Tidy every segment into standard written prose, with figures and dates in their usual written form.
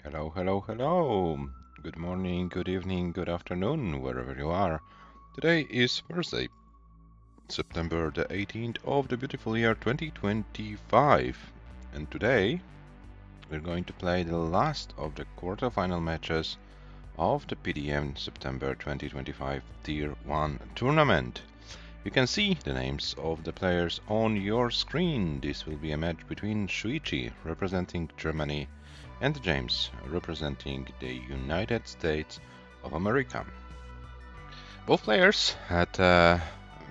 Hello, hello, hello. Good morning, good evening, good afternoon, wherever you are. Today is Thursday, September the 18th of the beautiful year 2025. And today we're going to play the last of the quarterfinal matches of the PDM September 2025 Tier 1 tournament. You can see the names of the players on your screen. This will be a match between SHUICHI, representing Germany, and James, representing the United States of America. Both players had a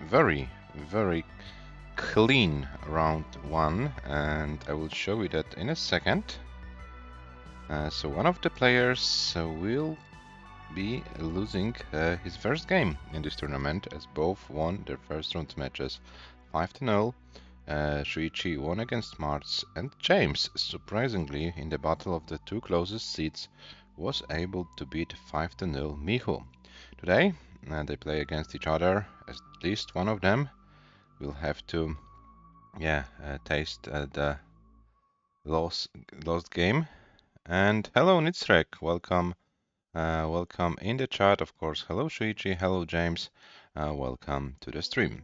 very clean round one, and I will show you that in a second. So one of the players will be losing his first game in this tournament, as both won their first round matches 5-0. SHUICHI won against Martz, and James, surprisingly, in the battle of the two closest seeds, was able to beat 5-0 Michu. Today, they play against each other. At least one of them will have to, taste the lost game. And hello, Nitzrek, welcome. Welcome in the chat, of course. Hello, SHUICHI. Hello, James. Welcome to the stream.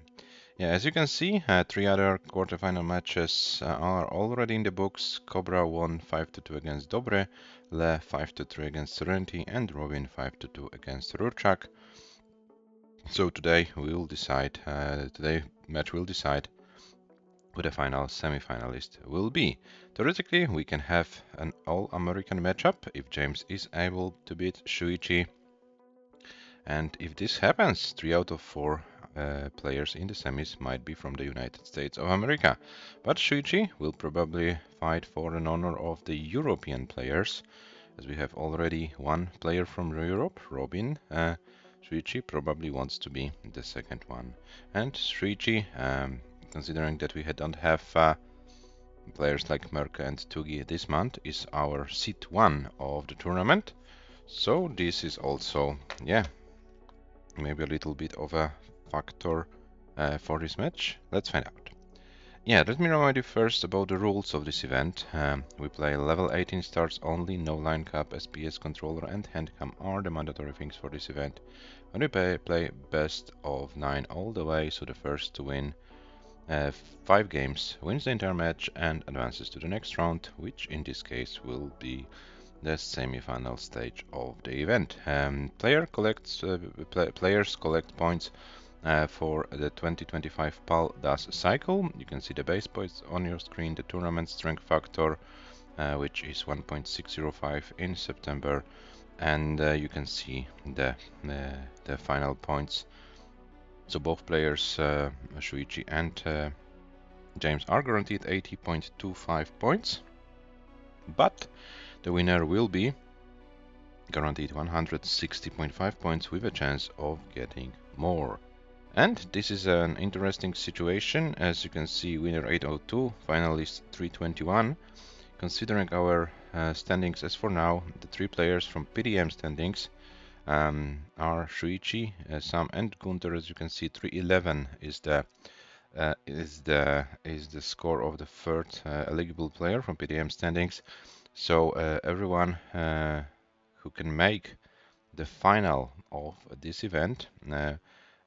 Yeah, as you can see, three other quarterfinal matches are already in the books. Cobra won 5-2 against Dobre, Le 5-3 against Serenity, and Robin 5-2 against Rurchak. So today we'll decide. Today match will decide who the final semi-finalist will be. Theoretically, we can have an all-American matchup if James is able to beat SHUICHI. And if this happens, 3 out of 4 players in the semis might be from the United States of America. But SHUICHI will probably fight for an honor of the European players, as we have already one player from Europe, Robin. SHUICHI probably wants to be the second one. And SHUICHI, considering that we don't have players like Merke and Tugi this month, is our seed 1 of the tournament. So this is also, maybe a little bit of a factor for this match. Let's find out. Yeah, let me remind you first about the rules of this event. We play level 18 starts only, no line cap, SPS controller and handcam are the mandatory things for this event. And we play best of 9 all the way, so the first to win 5 games wins the entire match and advances to the next round, which in this case will be the semi-final stage of the event. Players collect points for the 2025 PAL-DAS cycle. You can see the base points on your screen, the tournament strength factor, which is 1.605 in September, and you can see the final points. So both players, SHUICHI and James, are guaranteed 80.25 points, but the winner will be guaranteed 160.5 points with a chance of getting more. And this is an interesting situation. As you can see, winner 802, finalist 321. Considering our standings as for now, the 3 players from PDM standings are SHUICHI, Sam and Gunther. As you can see, 311 is the score of the third eligible player from PDM standings. So everyone who can make the final of this event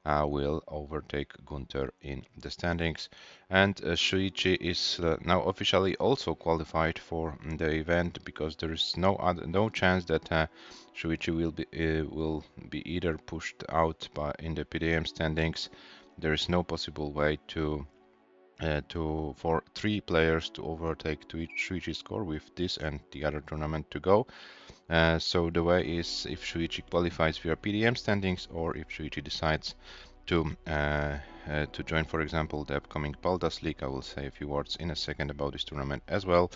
will overtake Gunther in the standings. And SHUICHI is now officially also qualified for the event, because there is no chance that SHUICHI will be either pushed out in the PDM standings. There is no possible way for 3 players to overtake SHUICHI's score with this and the other tournament to go. So the way is if SHUICHI qualifies via PDM standings, or if SHUICHI decides to join, for example, the upcoming PAL-DAS League. I will say a few words in a second about this tournament as well.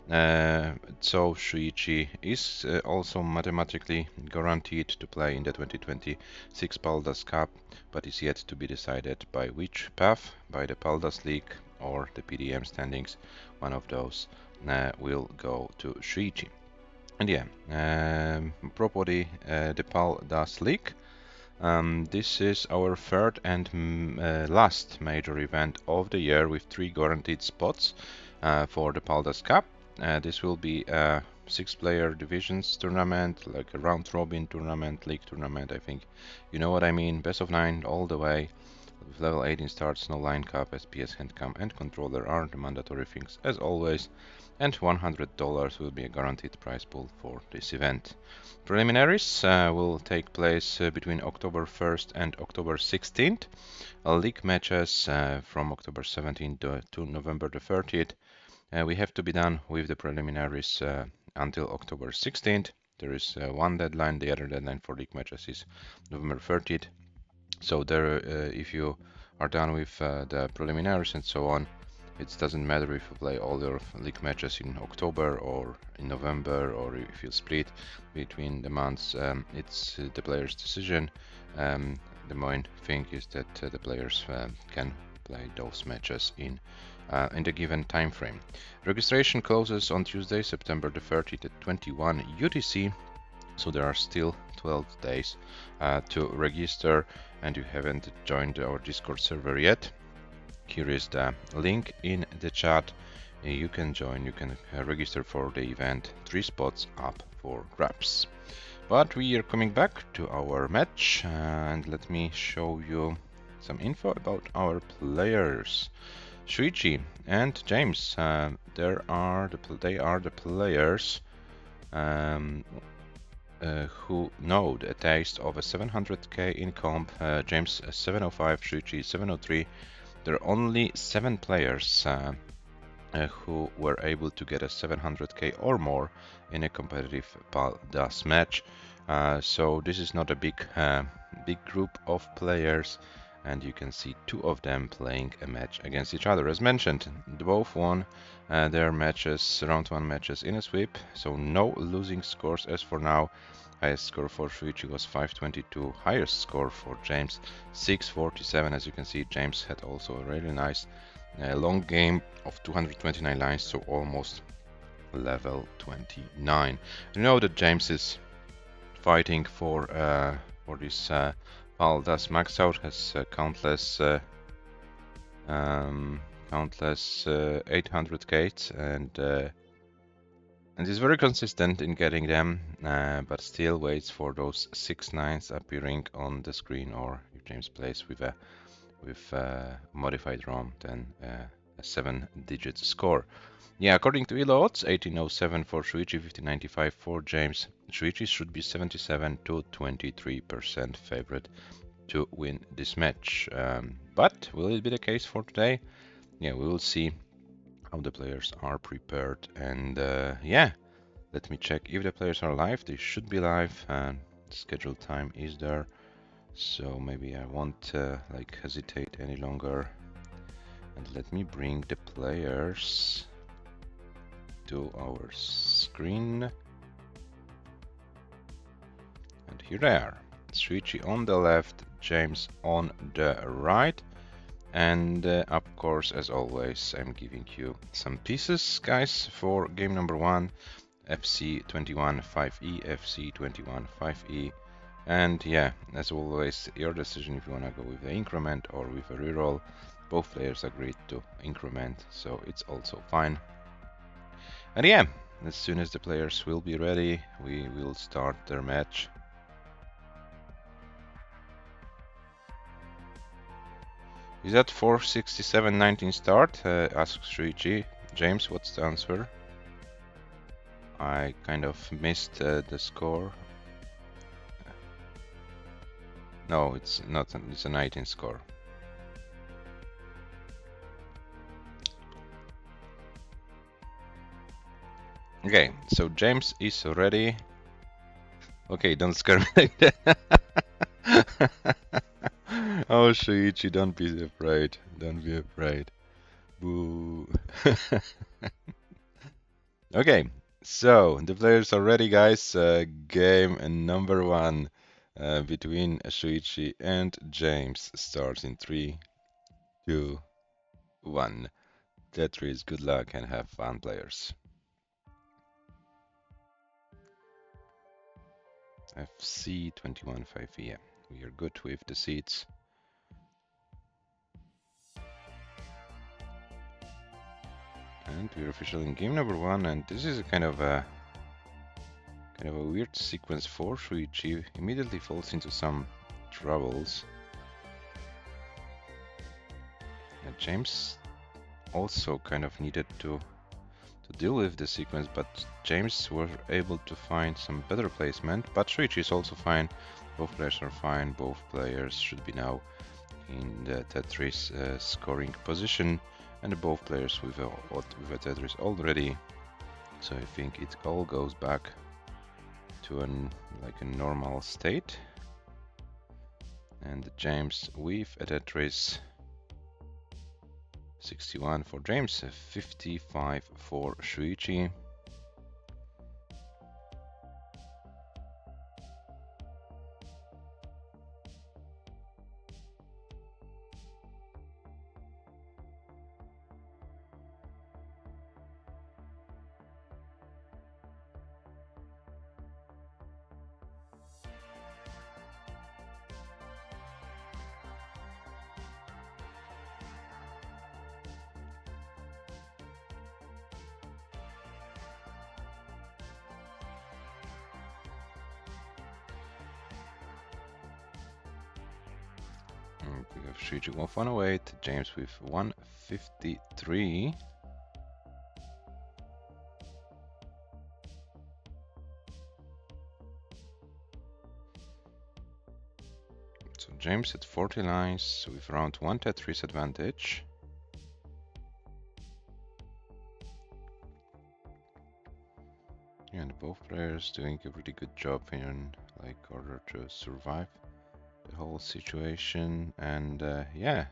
So SHUICHI is also mathematically guaranteed to play in the 2026 PAL-DAS Cup, but is yet to be decided by which path, by the PAL-DAS League or the PDM standings. One of those will go to SHUICHI. And properly the PAL-DAS League. This is our third and last major event of the year, with 3 guaranteed spots for the PAL-DAS Cup. This will be a 6-player divisions tournament, like a round-robin tournament, league tournament, I think. You know what I mean? Best of 9 all the way. With level 18 starts, no line cap, SPS, handcam, and controller are the mandatory things as always. And $100 will be a guaranteed prize pool for this event. Preliminaries will take place between October 1st and October 16th. League matches from October 17th to November the 30th. We have to be done with the preliminaries until October 16th. There is one deadline. The other deadline for league matches is November 30th. So there, if you are done with the preliminaries and so on, it doesn't matter if you play all your league matches in October or in November, or if you split between the months. It's the player's decision. The main thing is that the players can play those matches in the given time frame. Registration closes on Tuesday, September the 30th at 21 UTC. So there are still 12 days to register, and you haven't joined our Discord server yet. Here is the link in the chat. You can join, you can register for the event. 3 spots up for grabs. But we are coming back to our match, and let me show you some info about our players. Shuichi and James, they are the players who know a taste of a 700k in comp. James 705, Shuichi 703. There are only 7 players who were able to get a 700k or more in a competitive PAL-DAS match. So this is not a big group of players, and you can see 2 of them playing a match against each other. As mentioned, they both won their matches, round 1 matches in a sweep, so no losing scores as for now. Highest score for Shuichi was 522, highest score for James 647. As you can see, James had also a really nice long game of 229 lines, so almost level 29. You know that James is fighting for this PAL-DAS max out, has countless 800k, and is very consistent in getting them, but still waits for those 6 9s appearing on the screen, or if James plays with a modified ROM, then a 7-digit score. Yeah, according to Elo odds, 1807 for Shuichi, 1595 for James. Shuichi should be 77 to 23% favorite to win this match. But will it be the case for today? Yeah, we will see how the players are prepared. And yeah, let me check if the players are live. They should be live. Scheduled time is there. So maybe I won't hesitate any longer. And let me bring the players to our screen. And here they are. Shuichi on the left, James on the right. And of course, as always, I'm giving you some pieces, guys, for game number 1. FC21 5E, FC21 5E. And yeah, as always, your decision if you want to go with the increment or with a reroll. Both players agreed to increment, so it's also fine. And yeah, as soon as the players will be ready, we will start their match. Is that 467.19 start? Asks Shuichi. James, what's the answer? I kind of missed the score. No, it's not. It's a 19 score. Okay, so James is ready. Okay, don't scare me like that. Oh, Shuichi, don't be afraid. Don't be afraid. Boo. Okay, so the players are ready, guys. Game number 1 between Shuichi and James starts in 3, 2, 1. Tetris, good luck and have fun, players. FC21 5E. Yeah, we are good with the seats. And we're officially in game number 1, and this is a kind of a Kind of a weird sequence for Shuichi. Immediately falls into some troubles. James also kind of needed to deal with the sequence, but James was able to find some better placement. But Shuichi is also fine. Both players are fine. Both players should be now in the Tetris scoring position, and both players with a Tetris already. So I think it all goes back to a normal state. And James with a Tetris. 61 for James, 55 for Shuichi. We have Shuichi with 108, James with 153. So James at 40 lines with around 1 Tetris advantage. And both players doing a really good job in order to survive the whole situation. And yeah,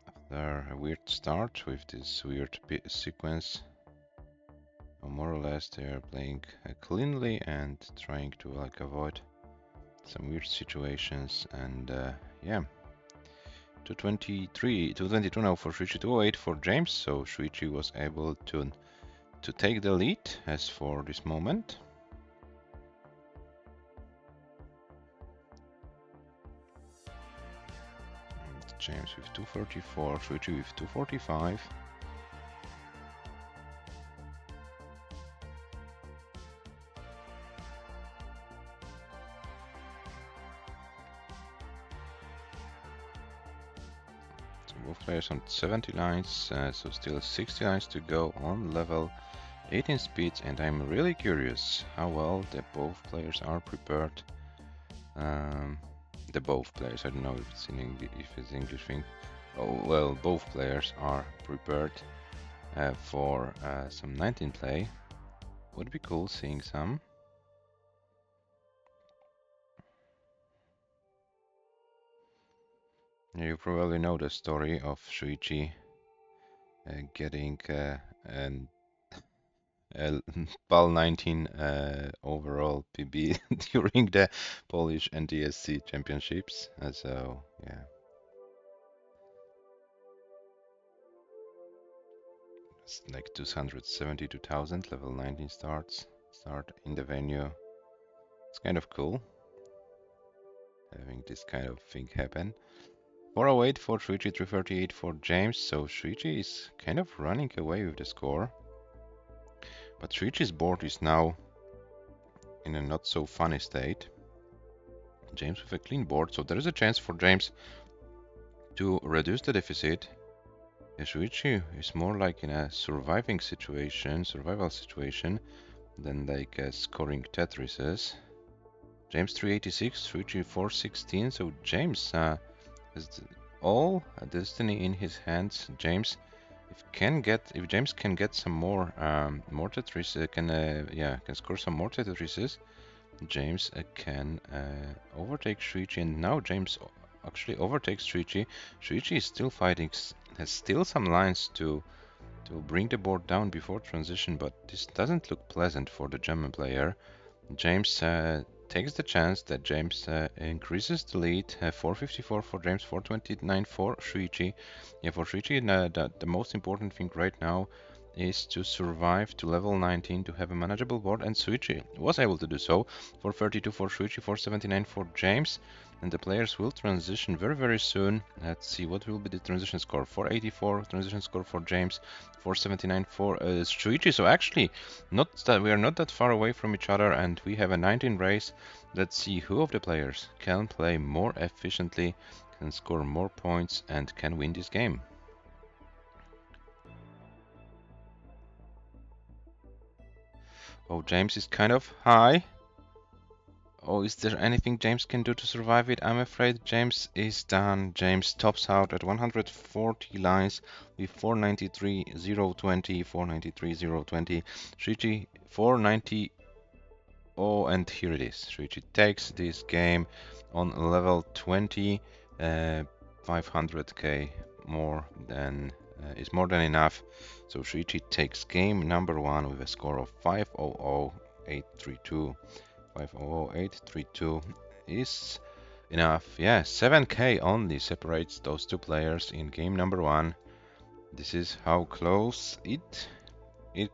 after a weird start with this weird sequence, more or less they are playing cleanly and trying to avoid some weird situations. And yeah, 222 now for Shuichi, 208 for James. So Shuichi was able to take the lead as for this moment. And James with 234, Shuichi with 245. So both players on 70 lines, so still 60 lines to go on level 18 speeds, and I'm really curious how well both players are prepared. The both players, I don't know if it's English thing. Oh well, both players are prepared for some 19 play. Would be cool seeing some. You probably know the story of Shuichi getting an PAL 19 overall PB during the Polish NTSC championships. So yeah, it's like 272,000 level 19 start in the venue. It's kind of cool having this kind of thing happen. 408 for Shuichi, 338 for James. So Shuichi is kind of running away with the score. But Shuichi's board is now in a not so funny state. James with a clean board, so there is a chance for James to reduce the deficit. Shuichi is more like in a survival situation than like scoring Tetrises. James 386, Shuichi 416, so James has all destiny in his hands. James, if James can get some more Tetris, can score some more Tetrises, James can overtake Shuichi, and now James actually overtakes Shuichi. Shuichi is still fighting, has still some lines to bring the board down before transition, but this doesn't look pleasant for the German player. James takes the chance that James increases the lead. 454 for James, 429 for Shuichi. Yeah, for Shuichi, the most important thing right now is to survive to level 19 to have a manageable board, and Shuichi was able to do so. 432 for Shuichi, 479 for James. and the players will transition very, very soon. Let's see what will be the transition score. 484 transition score for James, 479 for Shuichi. So actually, not that we are not that far away from each other, and we have a 19 race. Let's see who of the players can play more efficiently, can score more points, and can win this game. Oh, James is kind of high. Oh, is there anything James can do to survive it? I'm afraid James is done. James tops out at 140 lines with 493,020, 493,020. Shuichi 490. Oh, and here it is. Shuichi takes this game on level 20. 500k more than is more than enough. So Shuichi takes game number 1 with a score of 500,832. 500,832 is enough. Yeah, 7k only separates those two players in game number 1. This is how close it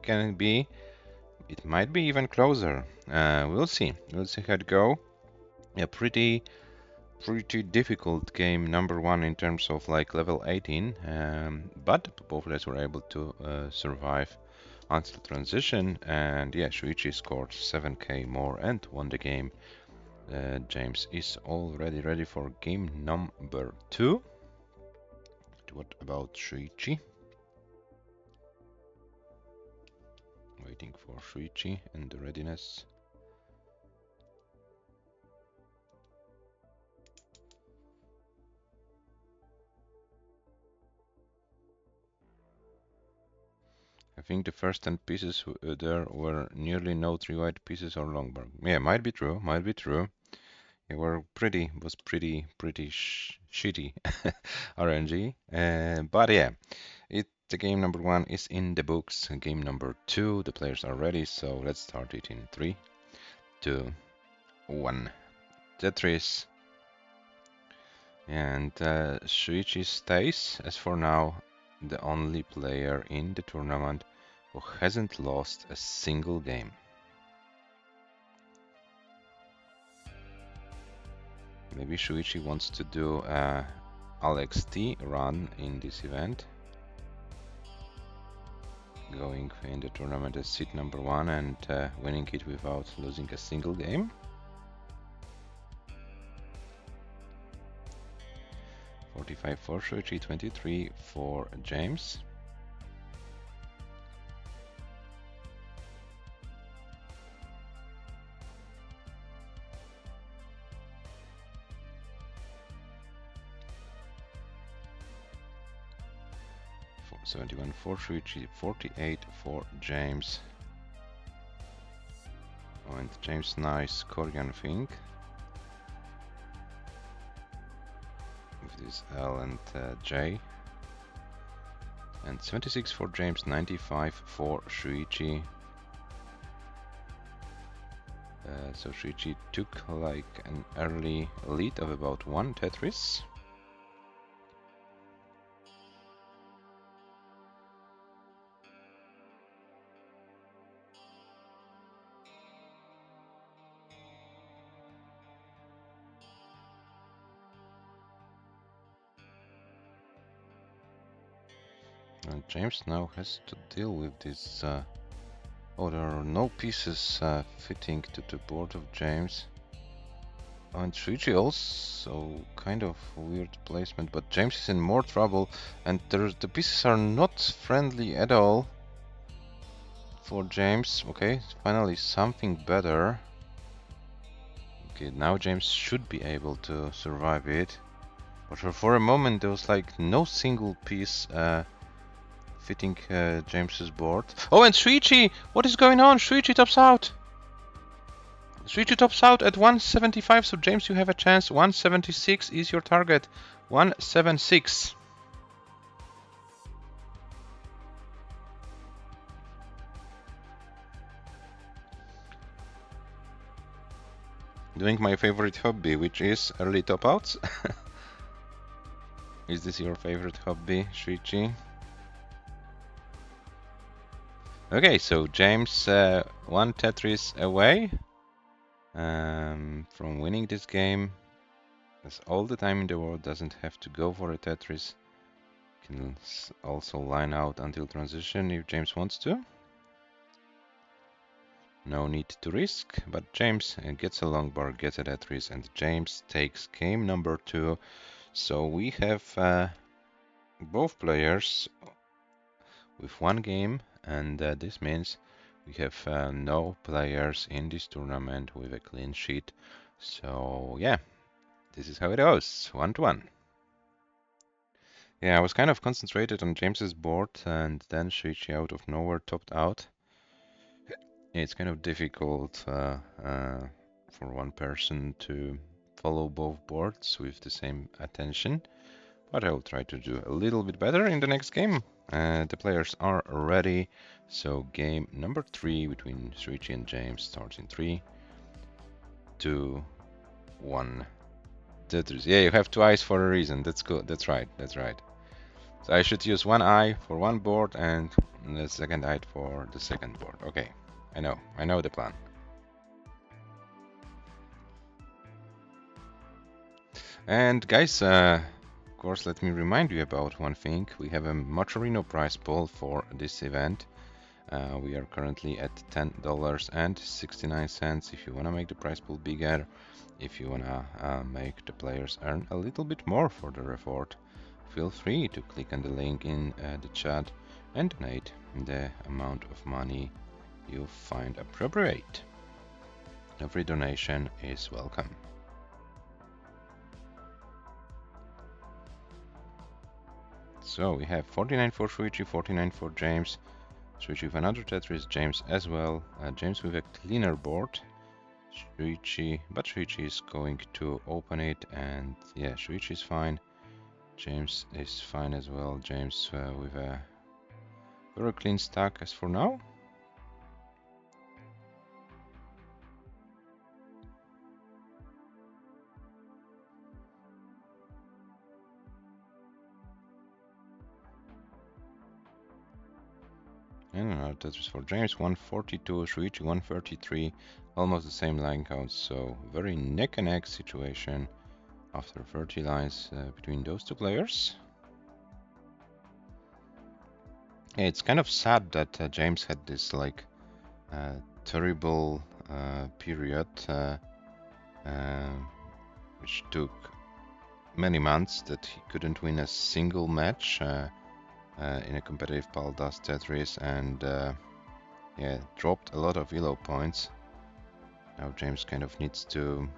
can be. It might be even closer. We'll see. We'll see how it go. A pretty difficult game number 1 in terms of like level 18. But both players were able to survive until transition, and yeah, Shuichi scored 7k more and won the game. James is already ready for game number 2. What about Shuichi? Waiting for Shuichi and the readiness. I think the first 10 pieces there were nearly no 3 white pieces or long bar. Yeah, might be true, might be true. It was pretty shitty RNG. But yeah, the game number 1 is in the books. Game number 2, the players are ready, so let's start it in 3, 2, 1. Tetris. And Shuichi stays, as for now, the only player in the tournament who hasn't lost a single game. Maybe Shuichi wants to do a Alex T run in this event, going in the tournament as seed number 1 and winning it without losing a single game. $45 for Shuichi, 23 for James. $71 for Shuichi, 48 for James. Oh, and James nice Korean thing. With this L and J. And 76 for James, 95 for Shuichi. So Shuichi took like an early lead of about 1 Tetris. And James now has to deal with this. Oh, there are no pieces fitting to the board of James. And Shuichi also kind of weird placement, but James is in more trouble, and the pieces are not friendly at all for James. Okay, finally something better. Okay, now James should be able to survive it. But for a moment there was like no single piece fitting James's board. Oh, and Shuichi! What is going on? Shuichi tops out! Shuichi tops out at 175, so James, you have a chance. 176 is your target. 176. Doing my favorite hobby, which is early top outs. Is this your favorite hobby, Shuichi? Okay, so James 1 Tetris away from winning this game. has all the time in the world, doesn't have to go for a Tetris. Can also line out until transition if James wants to. No need to risk, but James gets a long bar, gets a Tetris, and James takes game number 2. So we have both players with one game, and this means we have no players in this tournament with a clean sheet. So yeah, this is how it goes, 1-1. Yeah, I was kind of concentrated on James's board, and then SHUICHI out of nowhere topped out. It's kind of difficult for one person to follow both boards with the same attention, but I will try to do a little bit better in the next game. The players are ready, so game number 3 between SHUICHI and James starts in 3, 2, 1. Tetris. Yeah, you have 2 eyes for a reason. That's good. That's right. That's right. So I should use 1 eye for one board and the second eye for the second board. Okay, I know the plan. And guys, of course, let me remind you about one thing. We have a Motorino prize pool for this event. We are currently at $10.69. If you want to make the prize pool bigger, if you want to make the players earn a little bit more for the reward, feel free to click on the link in the chat and donate the amount of money you find appropriate. Every donation is welcome. So we have 49 for SHUICHI, 49 for James. SHUICHI with another Tetris, James as well. James with a cleaner board. SHUICHI, but SHUICHI is going to open it, and yeah, SHUICHI is fine. James is fine as well. James with a very clean stack as for now. And another Tetris for James, 142, SHUICHI 133, almost the same line count, so very neck and neck situation after 30 lines between those two players. Yeah, it's kind of sad that James had this like terrible period which took many months, that he couldn't win a single match in a competitive paldastetris, and yeah, dropped a lot of elo points. Now James kind of needs to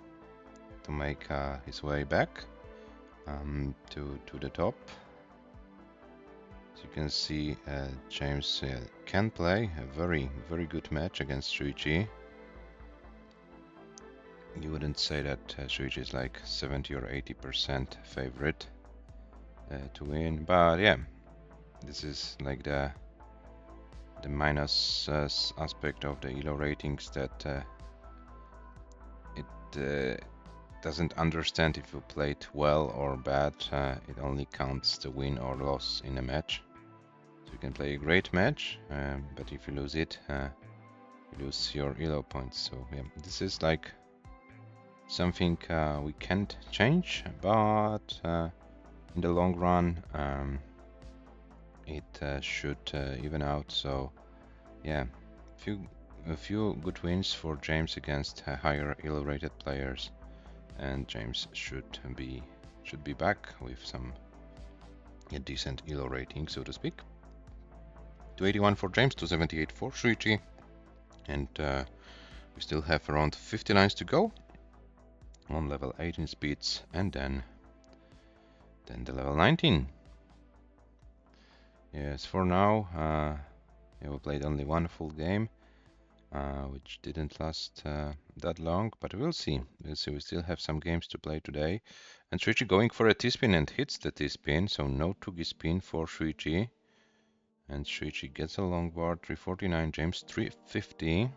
make his way back to the top. As you can see, James can play a very good match against SHUICHI. You wouldn't say that SHUICHI is like 70 or 80% favorite to win, but yeah, this is like the minus aspect of the elo ratings, that it doesn't understand if you played well or bad. It only counts the win or loss in a match. So you can play a great match, but if you lose it, you lose your elo points. So yeah, this is like something we can't change, but in the long run it should even out. So yeah, a few good wins for James against higher elo rated players, and James should be back with some decent elo rating, so to speak. 281 for James, 278 for SHUICHI, and we still have around 50 lines to go on level 18 speeds, and then the level 19. Yes, for now yeah, we played only one full game, which didn't last that long, but we'll see. We still have some games to play today. And SHUICHI going for a T-spin and hits the T-spin, so no Tugi spin for SHUICHI. And SHUICHI gets a long board, 349, James 350.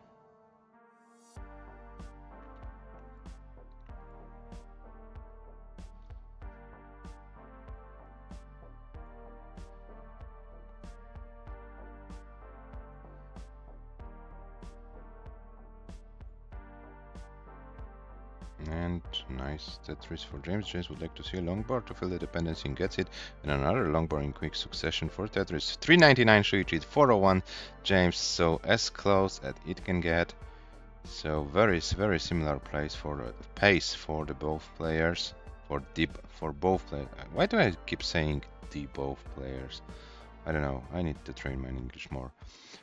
And Nice Tetris for James. James would like to see a long bar to fill the dependency and gets it. And another long bar in quick succession for Tetris. 399 Shuichi, 401 James. So as close as it can get. So very similar pace for the both players. For both players. Why do I keep saying the both players? I don't know. I need to train my English more.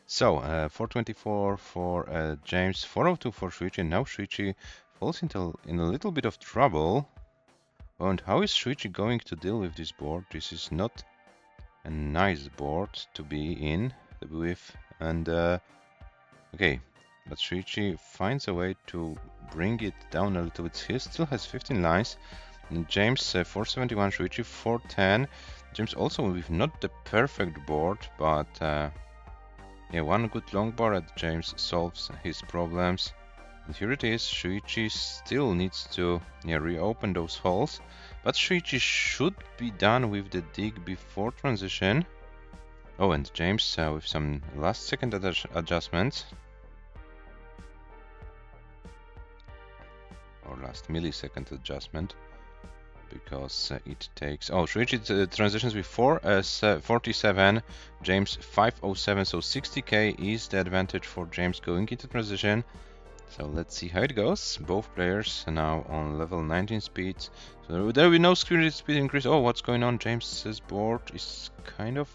So 424 for James, 402 for Shuichi. Now Shuichi falls in a little bit of trouble. And how is Shuichi going to deal with this board? This is not a nice board to be in with. And okay, but Shuichi finds a way to bring it down a little bit. He still has 15 lines. And James 471, Shuichi 410. James also with not the perfect board, but yeah, one good long bar and James solves his problems. And here it is. Shuichi still needs to reopen those holes, but Shuichi should be done with the dig before transition. Oh, and James with some last second adjustments. Or last millisecond adjustment. Because it takes... Oh, Shuichi transitions with 47, James 507, so 60k is the advantage for James going into transition. So let's see how it goes. Both players are now on level 19 speeds. So there will be no speed increase. Oh, what's going on? James's board is kind of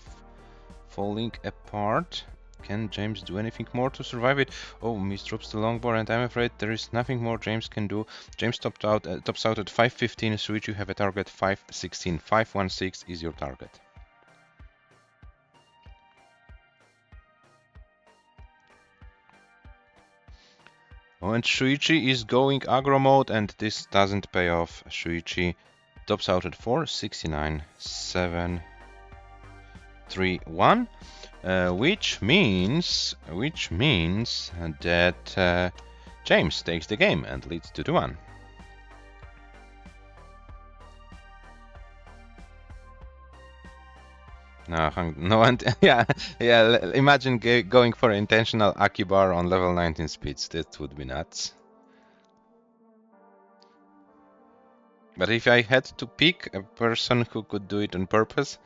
falling apart. Can James do anything more to survive it? Oh, Miss drops the long bar, and I'm afraid there is nothing more James can do. James tops out at 515. Switch, you have a target 516. 516 is your target. Oh, and Shuichi is going aggro mode, and this doesn't pay off. Shuichi tops out at 469, 7, 3, 1. Which means that James takes the game and leads 2-1. No, and yeah. Imagine going for intentional Aki bar on level 19 speeds. That would be nuts. But if I had to pick a person who could do it on purpose,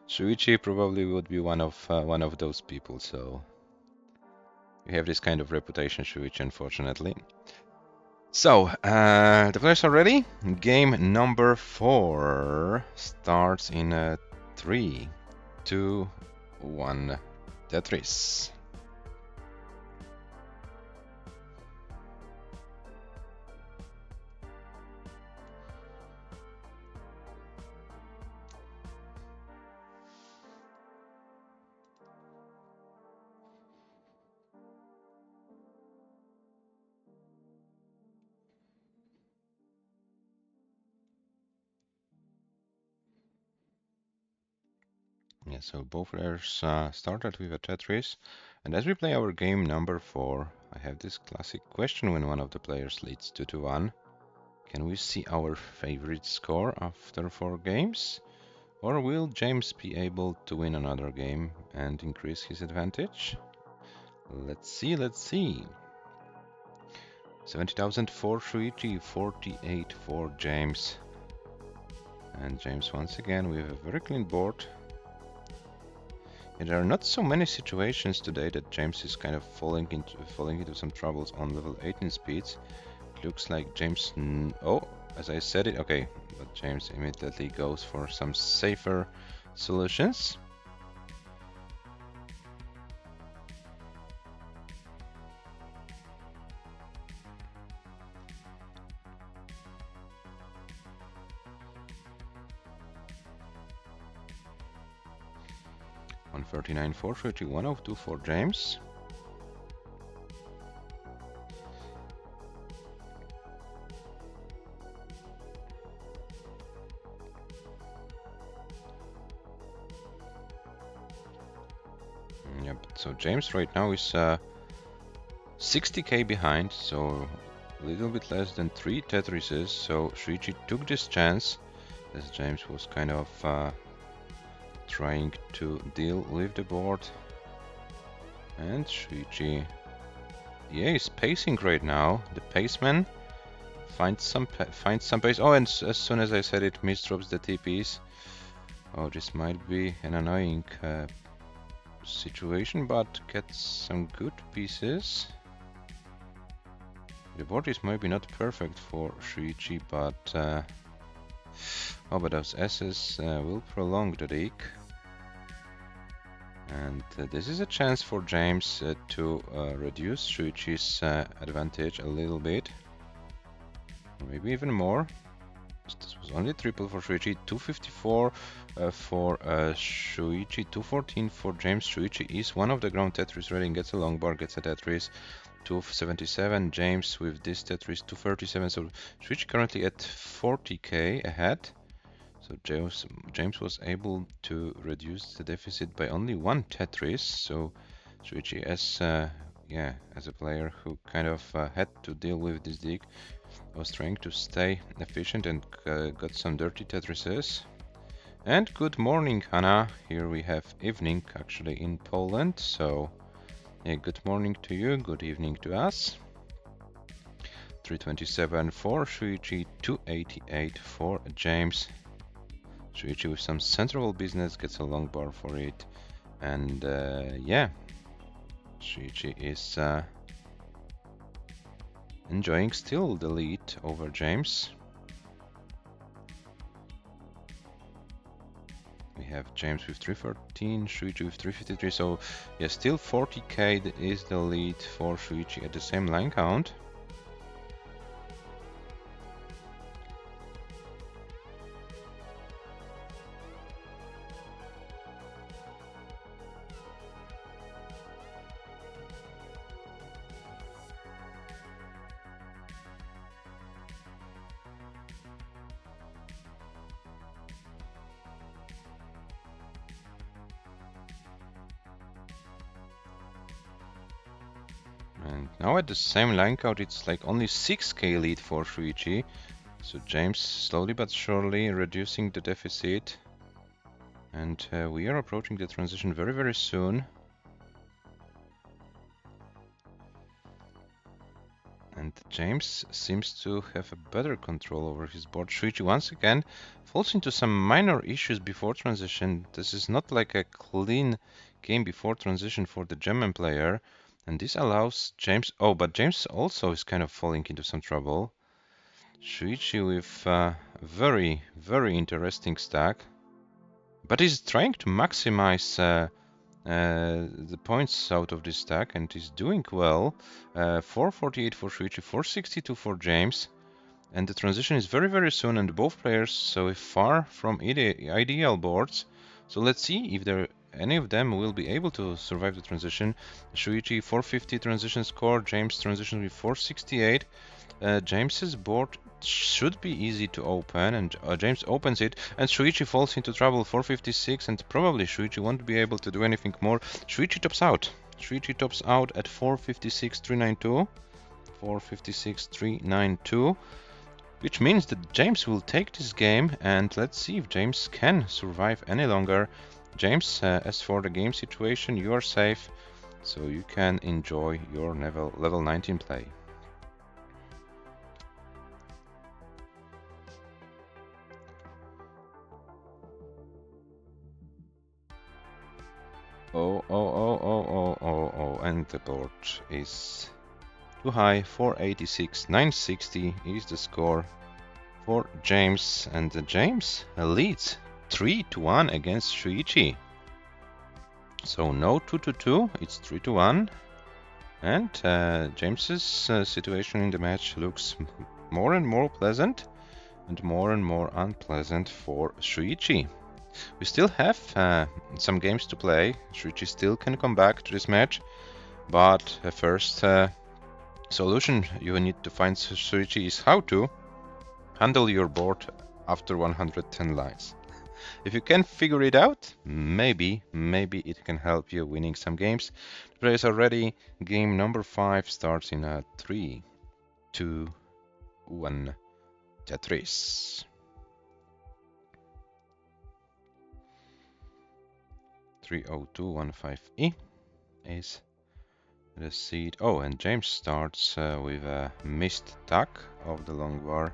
Shuichi probably would be one of those people. So you have this kind of reputation, Shuichi, unfortunately. So the players are ready. Game number 4 starts in 3, 2, 1. Tetris. Yeah, so both players started with a Tetris, and as we play our game number 4, I have this classic question when one of the players leads 2-1. Can we see our favorite score after 4 games? Or will James be able to win another game and increase his advantage? Let's see. 70,000 for Shuichi, 48 for James. And James once again with a very clean board. And there are not so many situations today that James is kind of falling into some troubles on level 18 speeds. It looks like James... Oh, as I said it, okay. But James immediately goes for some safer solutions. On 39 for Shuichi, 102 for James. Yep, so James right now is 60k behind, so a little bit less than 3 Tetrises, so Shuichi took this chance as James was kind of trying to deal with the board. And Shuichi, yeah, is pacing right now. The paceman find some pace. Oh, and as soon as I said it, misdrops the TPs. Oh, this might be an annoying situation, but gets some good pieces. The board is maybe not perfect for SHUICHI, but but those S's will prolong the deck. And this is a chance for James to reduce SHUICHI's advantage a little bit. Or maybe even more. This was only triple for SHUICHI, 254 for SHUICHI, 214 for James. SHUICHI is one of the ground Tetris ready, gets a long bar, gets a Tetris. 277, James with this Tetris 237, so SHUICHI currently at 40k ahead. So James was able to reduce the deficit by only one Tetris. So SHUICHI as a player who kind of had to deal with this deck, was trying to stay efficient and got some dirty Tetrises. And good morning, Hannah. Here we have evening actually in Poland, so yeah, good morning to you, good evening to us. 327 for SHUICHI, 288 for James. SHUICHI with some central business gets a long bar for it, and yeah, SHUICHI is enjoying still the lead over James. We have James with 314, SHUICHI with 353, so yeah, still 40k is the lead for SHUICHI at the same line count. And now at the same line count, it's like only 6k lead for SHUICHI. So James slowly but surely reducing the deficit. And we are approaching the transition very, very soon. And James seems to have a better control over his board. SHUICHI once again falls into some minor issues before transition. This is not like a clean game before transition for the German player. And this allows James... Oh, but James also is kind of falling into some trouble. SHUICHI with a very, very interesting stack. But he's trying to maximize the points out of this stack and is doing well. 448 for SHUICHI, 462 for James. And the transition is very, very soon, and both players so far from ideal boards. So let's see if any of them will be able to survive the transition. SHUICHI 450 transition score, James transition with 468. James's board should be easy to open, and James opens it, and SHUICHI falls into trouble, 456, and probably SHUICHI won't be able to do anything more. SHUICHI tops out. SHUICHI tops out at 456, 392. 456, 392. Which means that James will take this game, and let's see if James can survive any longer. James, as for the game situation, you are safe, so you can enjoy your level 19 play. Oh, and the board is too high, 486, 960 is the score for James, and James leads 3-1 against SHUICHI. So no 2-2, it's 3-1, and James's situation in the match looks more and more pleasant and more unpleasant for SHUICHI. We still have some games to play. SHUICHI still can come back to this match, but the first solution you need to find, SHUICHI, is how to handle your board after 110 lines. If you can figure it out, maybe it can help you winning some games. The players are ready. Game number 5 starts in a 3, 2, 1, Tetris. 30215E is Let's see it. Oh, and James starts with a missed tack of the long bar.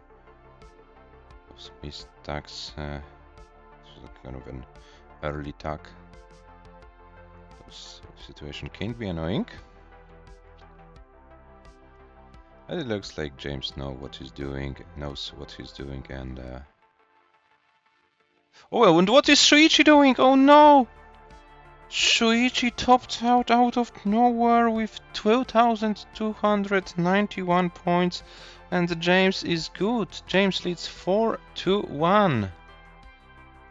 Those missed tacks, kind of an early tack. Those situation can be annoying. And it looks like James knows what he's doing, and oh, and what is Shuichi doing? Oh no! Shuichi topped out of nowhere with 12,291 points, and James is good. James leads 4-1.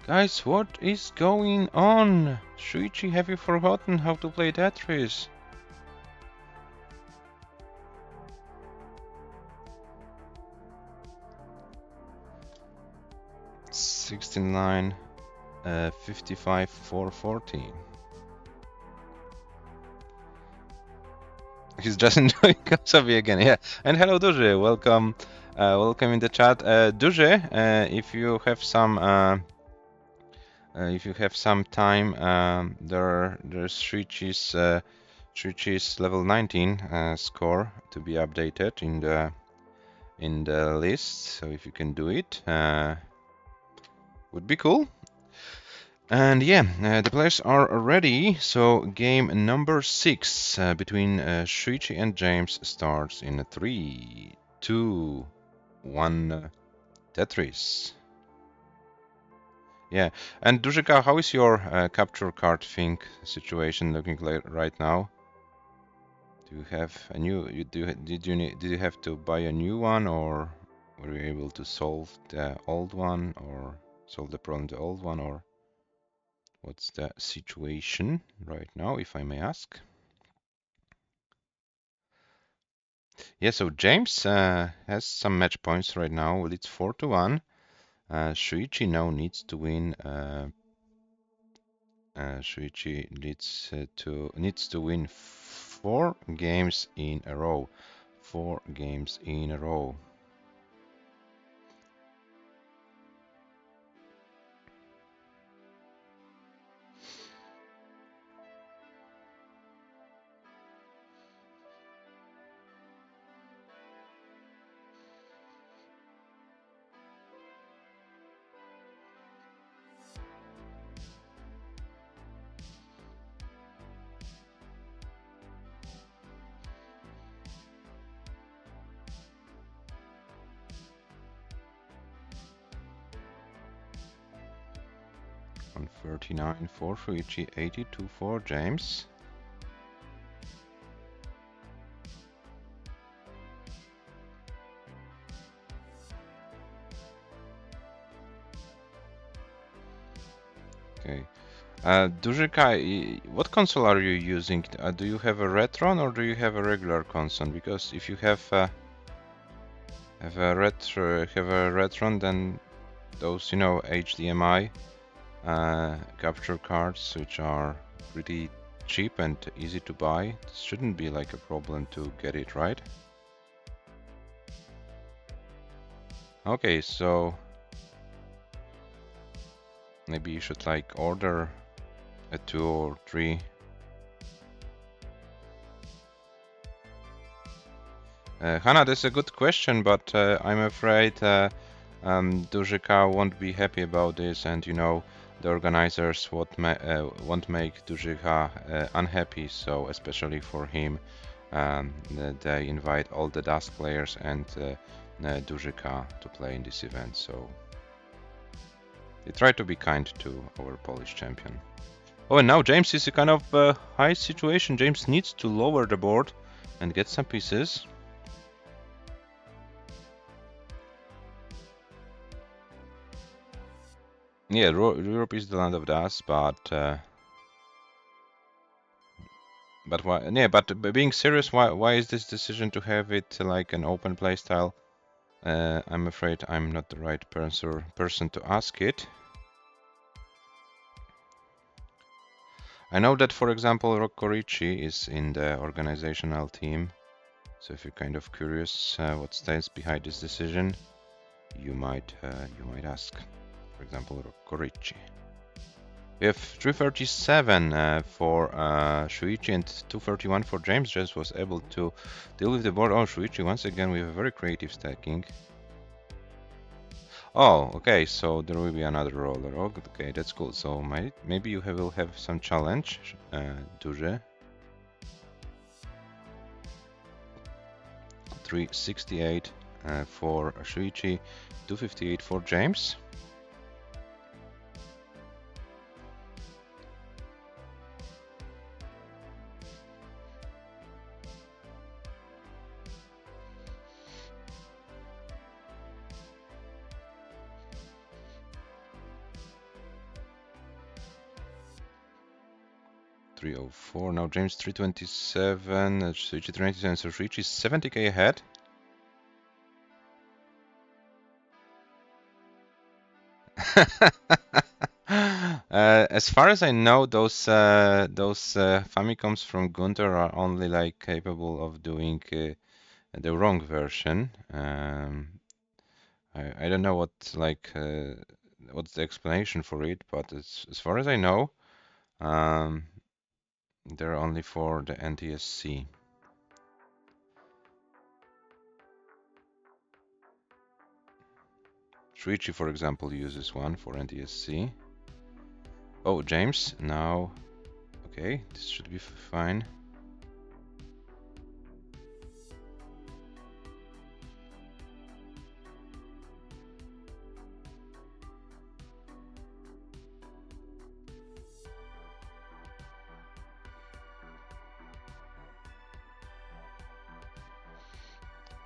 Guys, what is going on? Shuichi, have you forgotten how to play Tetris? $69, 55, 414. He's just enjoying Kosovi again, yeah. And hello, Duży. Welcome, welcome in the chat. Duży, if you have some time, there's Shuichi's level 19 score to be updated in the list. So if you can do it, would be cool. And yeah, the players are ready. So game number 6 between Shuichi and James starts in 3, 2, 1. Tetris. Yeah, and Duzhika, how is your capture card thing situation looking like right now? Do you have a new? Did you have to buy a new one, or were you able to solve the old one, or solve the problem the old one, or what's the situation right now, if I may ask? Yeah, so James has some match points right now. Well, it's 4-1. Shuichi now needs to win. Shuichi needs to win 4 games in a row. 4 games in a row. On 39 for Shuichi, 82 for James. Okay. Duzhika, what console are you using? Do you have a Retron or do you have a regular console? Because if you have a Retron, then those, you know, HDMI capture cards, which are pretty cheap and easy to buy, this shouldn't be like a problem to get it right. Okay, so maybe you should like order a 2 or 3. Hannah, that's a good question, but I'm afraid Duzhika won't be happy about this, and you know, the organizers won't make Duzhika unhappy, so especially for him, they invite all the Dusk players and Duzhika to play in this event, so they try to be kind to our Polish champion. Oh, and now James is a kind of high situation. James needs to lower the board and get some pieces. Yeah, Europe is the land of dust, but why? Yeah, but being serious, why is this decision to have it like an open playstyle? I'm afraid I'm not the right person to ask it. I know that, for example, Rokorichi is in the organizational team, so if you're kind of curious what stands behind this decision, you might ask, for example, Rokorichi. We have 337 for Shuichi and 231 for James. James was able to deal with the board. Oh, Shuichi, once again, we have a very creative stacking. Oh, okay, so there will be another roller. Oh, okay, that's cool. So maybe you will have some challenge, Duże. 368 for Shuichi, 258 for James. $304. Now James 327, Shuichi 397, so Shuichi is 70k ahead. As far as I know, those Famicoms from Gunter are only like capable of doing the wrong version. I don't know what like what's the explanation for it, but as far as I know, they're only for the NTSC. Shuichi, for example, uses one for NTSC. Oh, James, now, okay, this should be fine.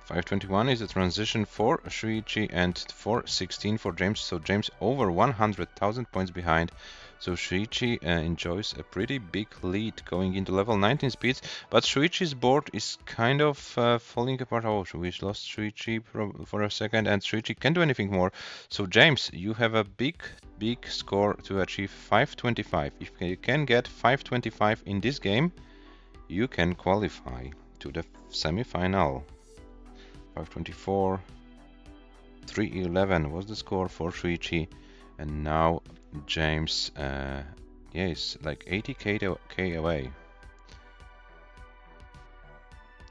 $521 is a transition for Shuichi and $416 for James. So James over 100,000 points behind. So Shuichi enjoys a pretty big lead going into level 19 speeds. But Shuichi's board is kind of falling apart. Oh, we lost Shuichi for a second, and Shuichi can't do anything more. So James, you have a big score to achieve 525. If you can get 525 in this game, you can qualify to the semi-final. 524, 311 was the score for Shuichi, and now James, yeah, is like 80k away.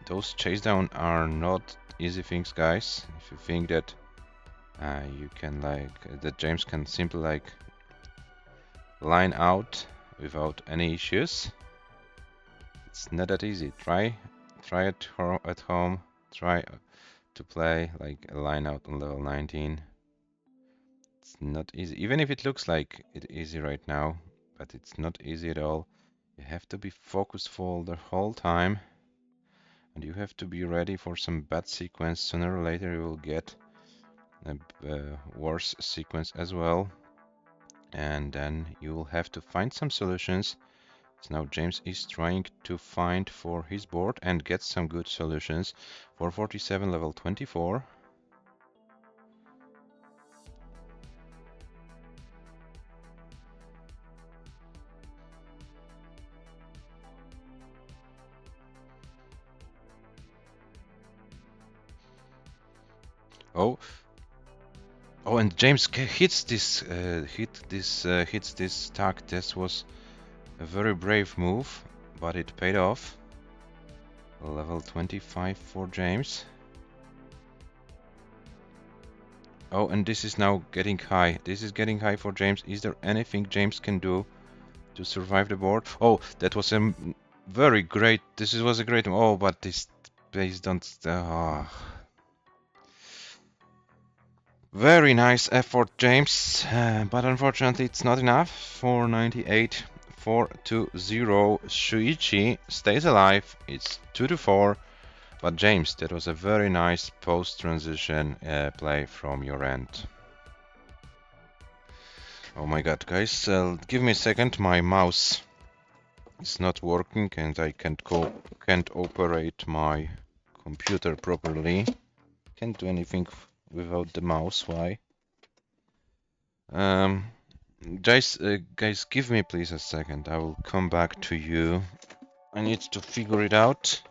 Those chase down are not easy things, guys. If you think that you can that James can simply like line out without any issues, it's not that easy. Try it at home. Try to play like a line out on level 19. It's not easy, even if it looks like it's easy right now, but it's not easy at all. You have to be focused for the whole time, and you have to be ready for some bad sequence. Sooner or later you will get a worse sequence as well, and then you will have to find some solutions. So now James is trying to find for his board and get some good solutions. 447 level 24. Oh, and James hits this hits this tag. This was a very brave move, but it paid off. Level 25 for James. Oh, and this is now getting high. This is getting high for James. Is there anything James can do to survive the board? Oh, that was a very great. This was a great. Oh, but this base don't. Very nice effort, James. But unfortunately, it's not enough. 498, 420. Shuichi stays alive. It's 2-4. But James, that was a very nice post-transition play from your end. Oh my god, guys, give me a second. My mouse is not working and I can't operate my computer properly. Can't do anything without the mouse. Why? Guys, give me please a second. I will come back to you. I need to figure it out.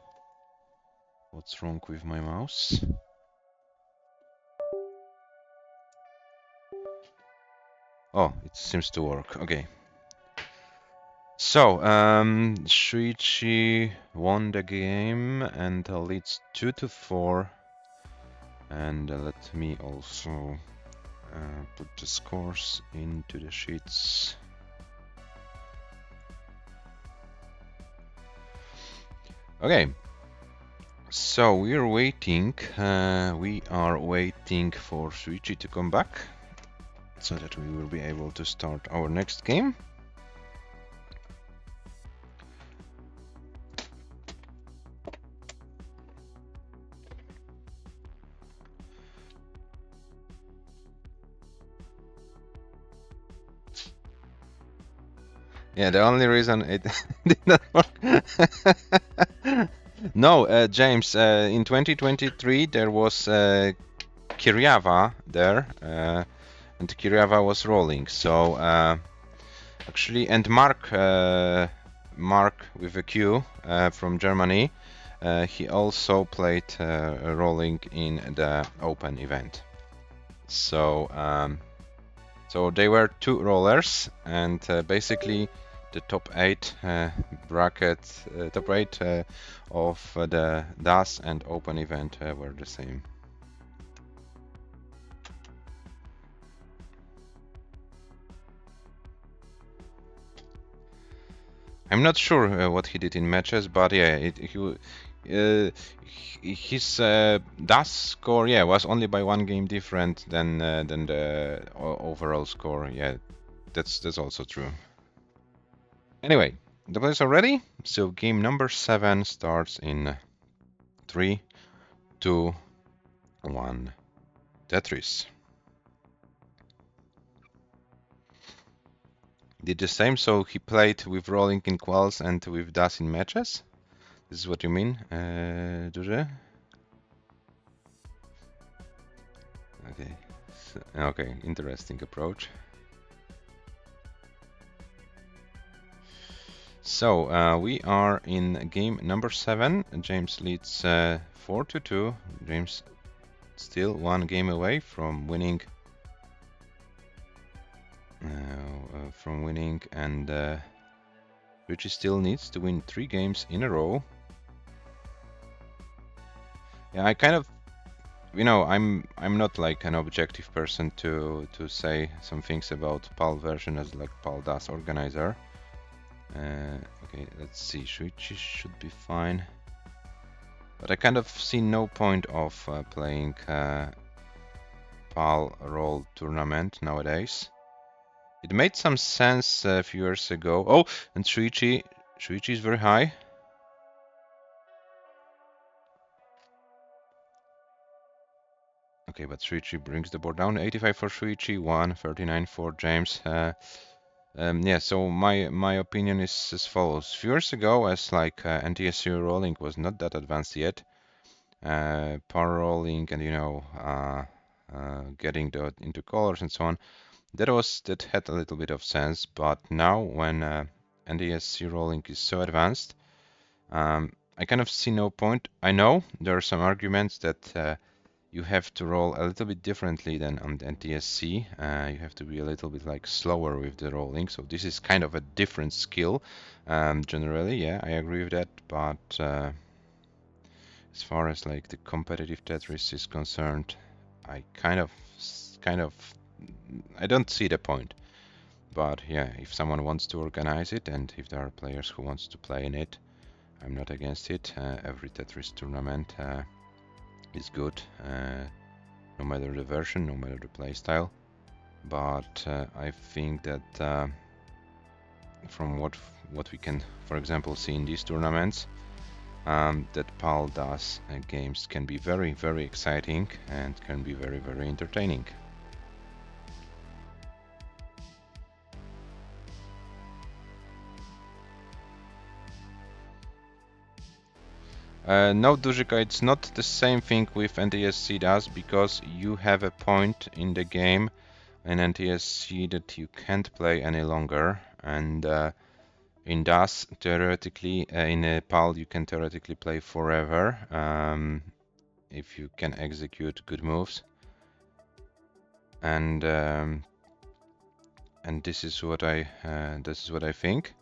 What's wrong with my mouse? Oh, it seems to work. Okay. So, Shuichi won the game and leads 2-4. And let me also put the scores into the sheets. Okay, so we are waiting. We are waiting for SHUICHI to come back so that we will be able to start our next game. Yeah, the only reason it did not work. No, James, in 2023 there was Kiryava there, and Kiryava was rolling. So actually, and Mark, Mark with a Q from Germany, he also played rolling in the open event. So so they were two rollers, and basically the top 8 bracket, top 8 of the DAS and open event were the same. I'm not sure what he did in matches, but yeah, his DAS score, yeah, was only by 1 game different than the overall score. Yeah, that's also true. Anyway, the players are ready, so game number 7 starts in 3, 2, 1. Tetris. Did the same, so he played with rolling in quals and with DAS in matches? This is what you mean, Duże? Okay, okay, interesting approach. So we are in game number 7. James leads 4-2. James still 1 game away from winning. And Richie still needs to win 3 games in a row. Yeah, I kind of, you know, I'm not like an objective person to say some things about PAL version as like PAL DAS organizer. Okay, let's see. SHUICHI should be fine, but I kind of see no point of playing PAL roll tournament nowadays. It made some sense a few years ago. Oh, and SHUICHI is very high. Okay, but SHUICHI brings the board down. 85 for SHUICHI, 139 for James. Yeah, so my opinion is as follows. Few years ago, as like NTSU rolling was not that advanced yet, par rolling and you know getting into colors and so on, that had a little bit of sense. But now when NTSC rolling is so advanced, I kind of see no point. I know there are some arguments that you have to roll a little bit differently than on the NTSC. You have to be a little bit like slower with the rolling. So this is kind of a different skill. Generally, yeah, I agree with that. But as far as like the competitive Tetris is concerned, I kind of, I don't see the point. But yeah, if someone wants to organize it and if there are players who wants to play in it, I'm not against it. Every Tetris tournament is good, no matter the version, no matter the playstyle. But I think that from what we can, for example, see in these tournaments, that PAL DAS games can be very, very exciting and can be very, very entertaining. No, Duzika, it's not the same thing with NTSC DAS because you have a point in the game in NTSC that you can't play any longer, and in DAS, theoretically, in a PAL, you can theoretically play forever if you can execute good moves. And this is what I think.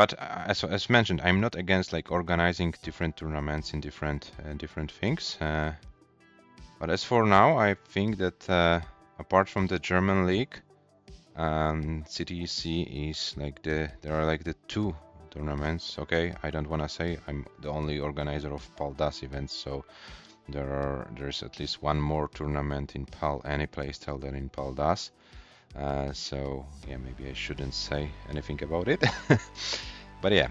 But as mentioned, I'm not against like organizing different tournaments in different things. But as for now, I think that apart from the German league, CTC is like there are like the two tournaments. Okay, I don't want to say I'm the only organizer of PALDAS events, so there's at least one more tournament in any playstyle than in PALDAS. So yeah, maybe I shouldn't say anything about it. But yeah,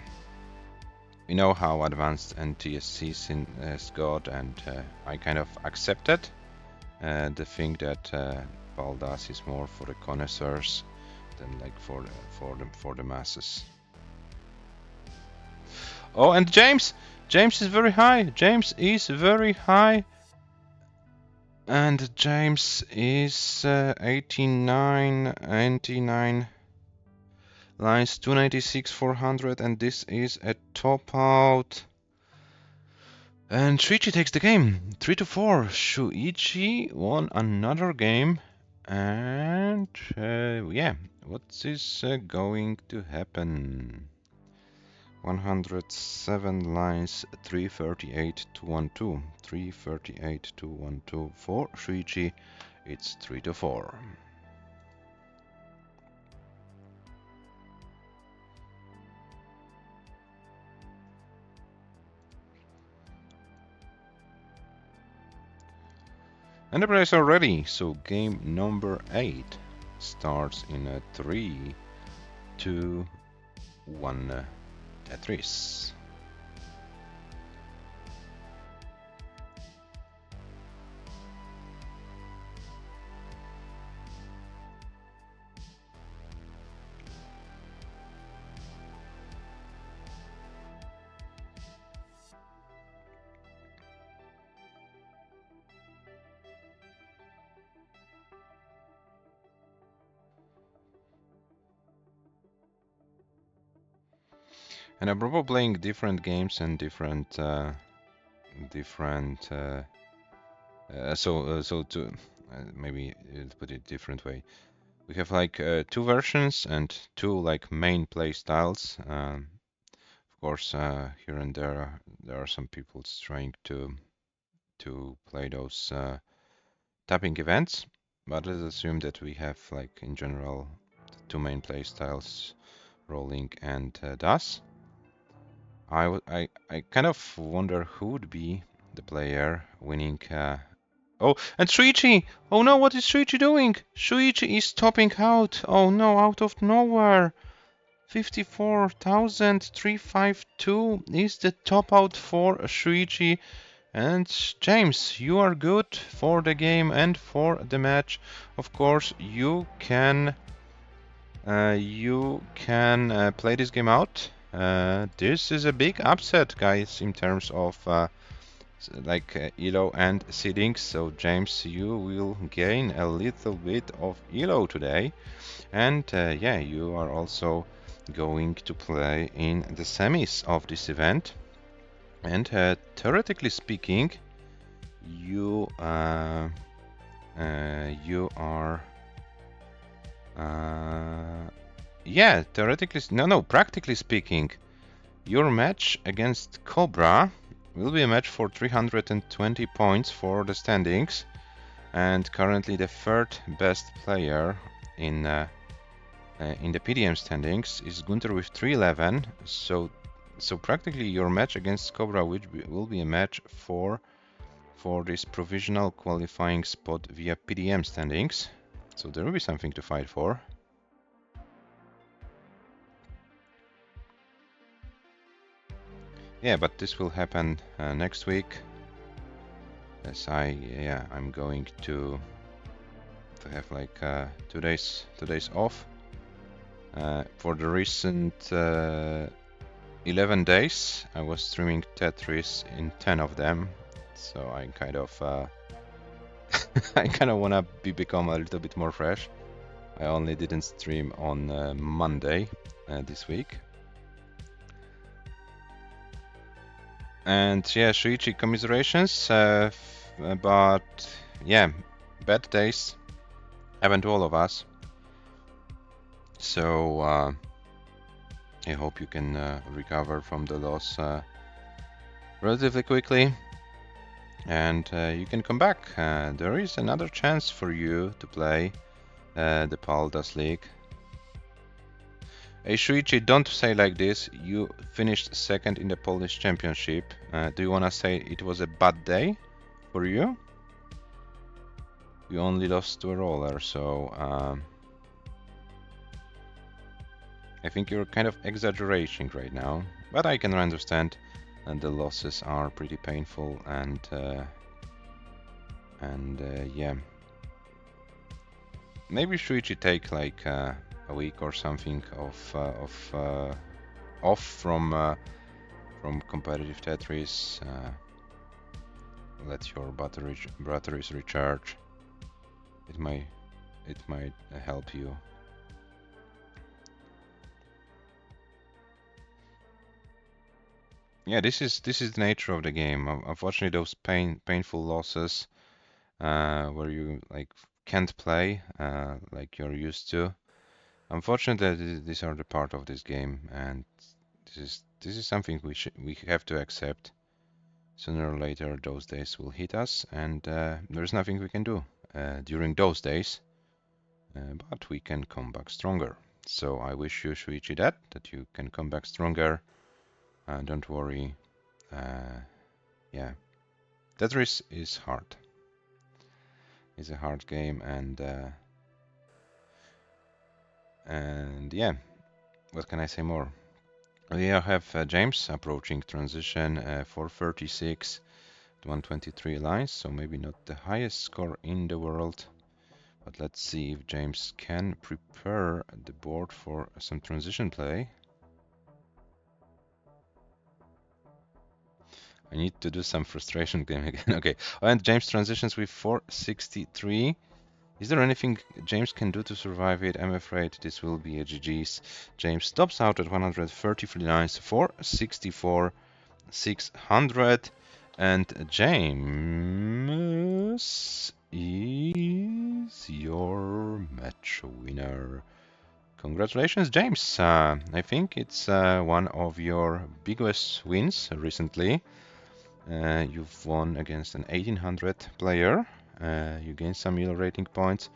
we know how advanced NTSC has got, and I kind of accepted the thing that PALDAS is more for the connoisseurs than like for the masses. Oh, and James is very high. James is very high. And James is 89, 99 lines, 296, 400, and this is a top out. And SHUICHI takes the game, 3-4. SHUICHI won another game, and yeah, what is going to happen? 107 lines, 338 to 1-2. 338 to 1-2 for SHUICHI. It's 3-4. And the players are ready, so game number 8 starts in a 3, 2, 1 Tetris. And I'm probably playing different games and different so to maybe put it different way. We have like 2 versions and 2 like main play styles. Of course, here and there are some people trying to play those tapping events, but let's assume that we have like in general the 2 main play styles, rolling and DAS. I kind of wonder who would be the player winning. Oh, and SHUICHI! Oh no, what is SHUICHI doing? SHUICHI is topping out. Oh no, out of nowhere. 54,352 is the top out for SHUICHI. And James, you are good for the game and for the match. Of course, you can play this game out. This is a big upset, guys, in terms of elo and seedings. So James, you will gain a little bit of elo today, and yeah, you are also going to play in the semis of this event. And theoretically speaking, you are yeah, theoretically, no, practically speaking, your match against Cobra will be a match for 320 points for the standings, and currently the 3rd best player in the PDM standings is Gunter with 311. So practically your match against Cobra will be a match for this provisional qualifying spot via PDM standings. So there will be something to fight for. Yeah, but this will happen next week, as I'm going to have like 2 days off. For the recent 11 days, I was streaming Tetris in 10 of them, so I kind of wanna become a little bit more fresh. I only didn't stream on Monday this week. And yeah, SHUICHI, commiserations, but yeah, bad days happen to all of us. So I hope you can recover from the loss relatively quickly, and you can come back. There is another chance for you to play the Paldas League. Hey Shuichi, don't say like this. You finished second in the Polish Championship. Do you wanna say it was a bad day for you? You only lost to a roller, so I think you're kind of exaggerating right now. But I can understand, and the losses are pretty painful, and yeah. Maybe Shuichi take like a week or something off from competitive Tetris. Let your batteries recharge. It might help you. Yeah, this is the nature of the game. Unfortunately, those painful losses where you like can't play like you're used to. Unfortunately, these are the part of this game, and this is something we have to accept. Sooner or later, those days will hit us, and there's nothing we can do during those days. But we can come back stronger. So I wish you, Shuichi, that you can come back stronger. Don't worry. Yeah, Tetris is hard. It's a hard game, and yeah, what can I say more? We have James approaching transition 436 to 123 lines, so maybe not the highest score in the world. But let's see if James can prepare the board for some transition play. I need to do some frustration game again. Okay, and James transitions with 463. Is there anything James can do to survive it? I'm afraid this will be a GG's. James stops out at 133 lines, 464, 600, and James is your match winner. Congratulations, James. I think it's one of your biggest wins recently. You've won against an 1800 player. You gained some elo rating points,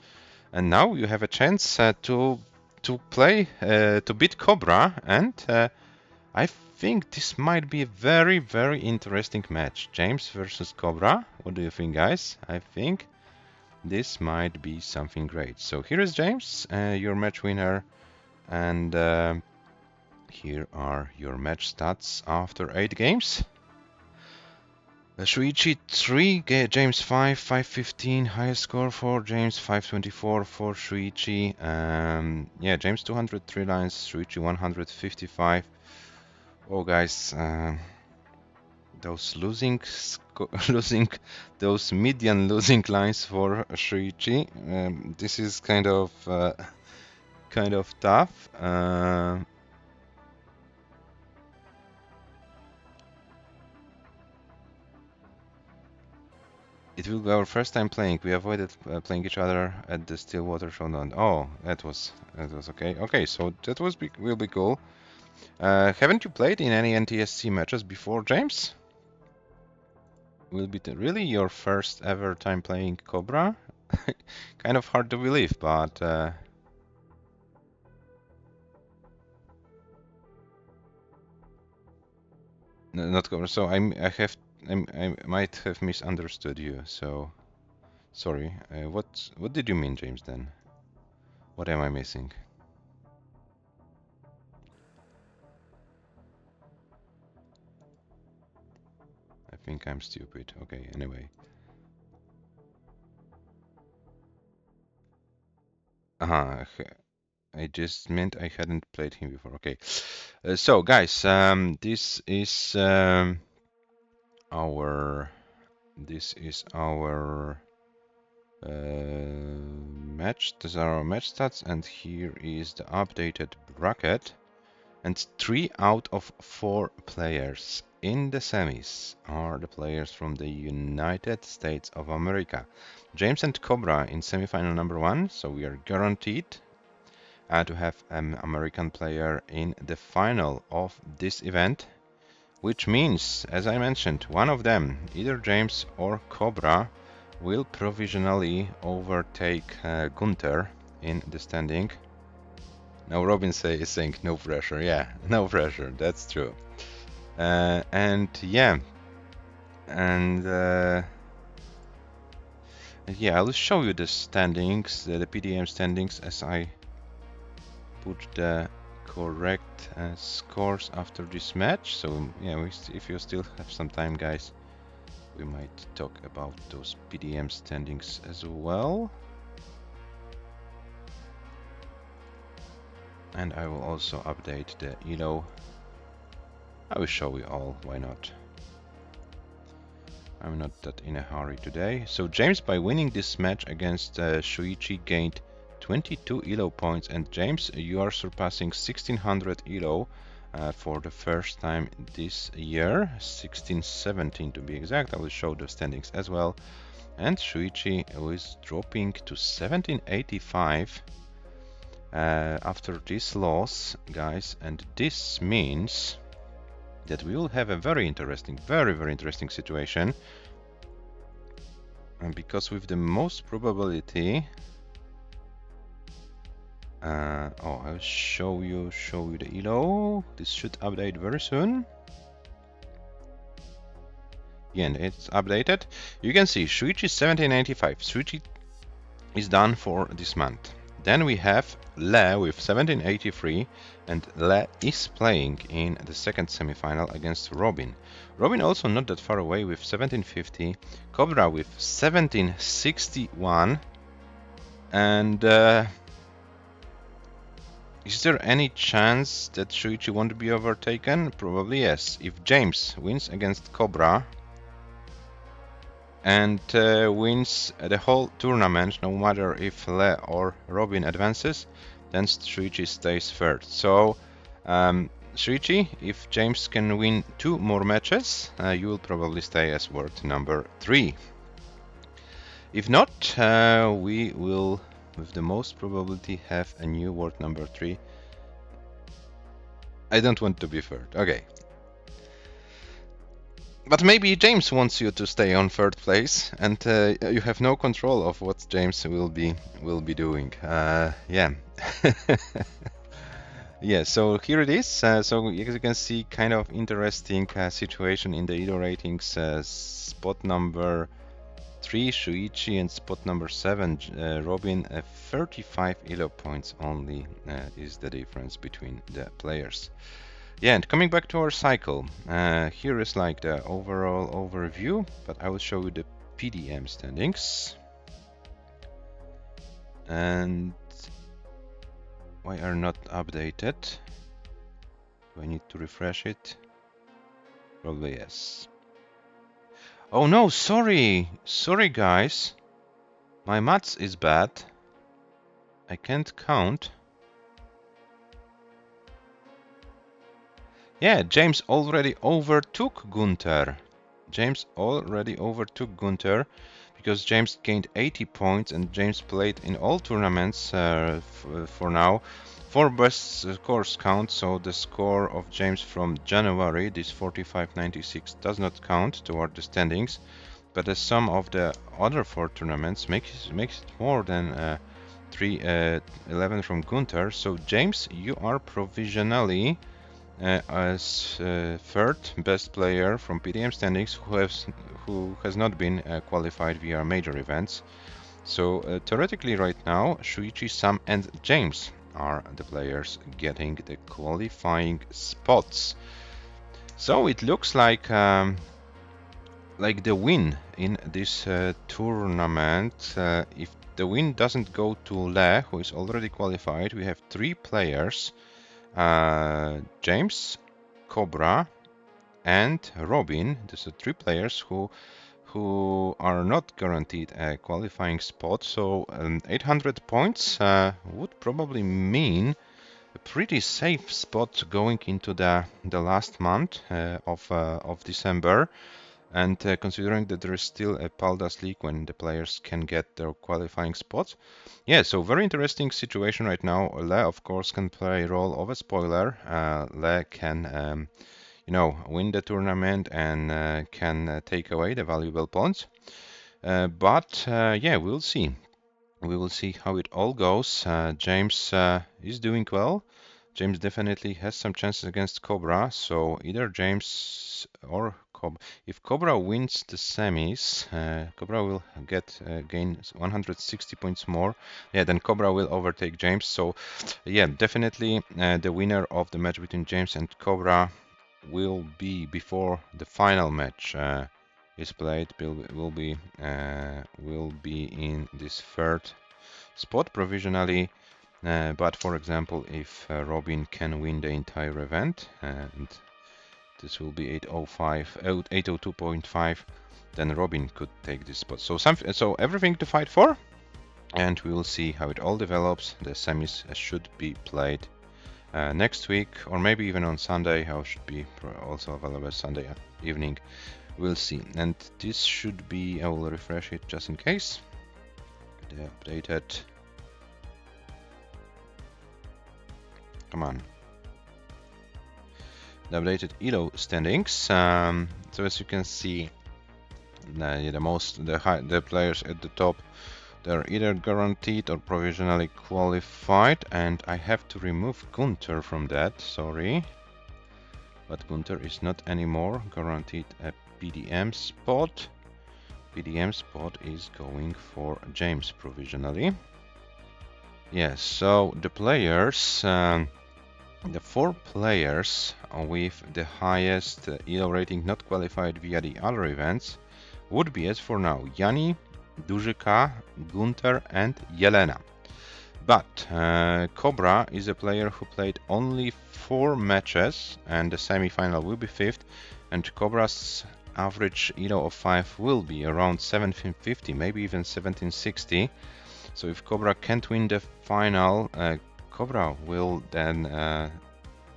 and now you have a chance to play to beat Cobra. And I think this might be a very interesting match. James versus Cobra. What do you think, guys? I think this might be something great. So here is James, your match winner, and here are your match stats after 8 games. Shuichi 3, James 5, 515, highest score for James, 524 for Shuichi. Yeah, James 203 lines, Shuichi 155. Oh, guys, those those median losing lines for Shuichi. This is kind of tough. It will be our first time playing. We avoided playing each other at the Stillwater Showdown. Oh, that was okay. Okay, so that will be cool. Haven't you played in any NTSC matches before, James? Will be really your first ever time playing Cobra? Kind of hard to believe, but not Cobra. So I might have misunderstood you. So sorry. What did you mean, James? Then what am I missing? I think I'm stupid. Okay. Anyway. I just meant I hadn't played him before. Okay, so guys, this is our match. These are our match stats, and here is the updated bracket. And 3 out of 4 players in the semis are the players from the United States of America. James and Cobra in semifinal number 1, so we are guaranteed. to have an American player in the final of this event, which means, as I mentioned, one of them, either James or Cobra, will provisionally overtake Gunther in the standing. Now Robin is saying no pressure. Yeah, no pressure. That's true. And yeah, and yeah, I'll show you the standings, the PDM standings, as I put the correct scores after this match. So yeah, if you still have some time, guys, we might talk about those PDM standings as well. And I will also update the ELO. I will show you all, why not? I'm not that in a hurry today. So James, by winning this match against Shuichi, gained 22 ELO points, and James, you are surpassing 1600 ELO for the first time this year, 1617 to be exact. I will show the standings as well. And Shuichi is dropping to 1785 after this loss, guys, and this means that we will have a very interesting, very interesting situation, because with the most probability, I'll show you the ELO. This should update very soon. Yeah, and it's updated. You can see Shuichi 1785. Shuichi is done for this month. Then we have Le with 1783, and Le is playing in the second semi-final against Robin. Robin also not that far away with 1750, Cobra with 1761, and is there any chance that Shuichi won't be overtaken? Probably yes. If James wins against Cobra and wins the whole tournament, no matter if Le or Robin advances, then Shuichi stays third. So Shuichi, if James can win 2 more matches, you will probably stay as world number 3. If not, we will, with the most probability, have a new world number 3. I don't want to be third. Okay. But maybe James wants you to stay on third place, and you have no control of what James will be doing. Yeah. Yeah. So here it is. So as you can see, kind of interesting situation in the ELO ratings. Spot number 3 Shuichi and spot number 7 Robin. 35 ELO points only is the difference between the players. Yeah, and coming back to our cycle, here is like the overall overview, but I will show you the PDM standings. And why are not updated? Do I need to refresh it? Probably yes. Oh no, sorry guys. My maths is bad. I can't count. Yeah, James already overtook Gunther. Because James gained 80 points and James played in all tournaments for now. 4 best scores count, so the score of James from January, this 45.96, does not count toward the standings, but the sum of the other 4 tournaments makes it more than 311 from Gunther. So James, you are provisionally as third best player from PDM standings who has not been qualified via major events. So theoretically right now Shuichi, Sam and James are the players getting the qualifying spots. So it looks like the win in this tournament, if the win doesn't go to Le, who is already qualified, we have 3 players, James, Cobra and Robin. These are 3 players who are not guaranteed a qualifying spot. So 800 points would probably mean a pretty safe spot going into the last month of December. And considering that there is still a Paldas League when the players can get their qualifying spots. Yeah, so very interesting situation right now. Le, of course, can play a role of a spoiler. Le can, win the tournament and can take away the valuable points. But yeah, we'll see. We will see how it all goes. James is doing well. James definitely has some chances against Cobra, so either James or Cobra. If Cobra wins the semis, Cobra will gain 160 points more. Yeah, then Cobra will overtake James. So yeah, definitely the winner of the match between James and Cobra will be before the final match is played. Will be in this third spot provisionally. But for example, if Robin can win the entire event, and this will be 802.5, then Robin could take this spot. So everything to fight for, and we will see how it all develops. The semis should be played next week, or maybe even on Sunday. How should be also available Sunday evening. We'll see. And this should be, I will refresh it just in case. The updated. Come on. The updated ELO standings. So as you can see, the players at the top, they're either guaranteed or provisionally qualified, and I have to remove Gunther from that. Sorry, but Gunther is not anymore guaranteed a PDM spot. PDM spot is going for James provisionally. Yes, so the players. The 4 players with the highest ELO rating not qualified via the other events would be, as for now, Yanni, Dużyka, Gunther and Jelena. But Cobra is a player who played only 4 matches, and the semi-final will be 5th, and Cobra's average ELO of 5 will be around 1750, maybe even 1760. So if Cobra can't win the final, Cobra will then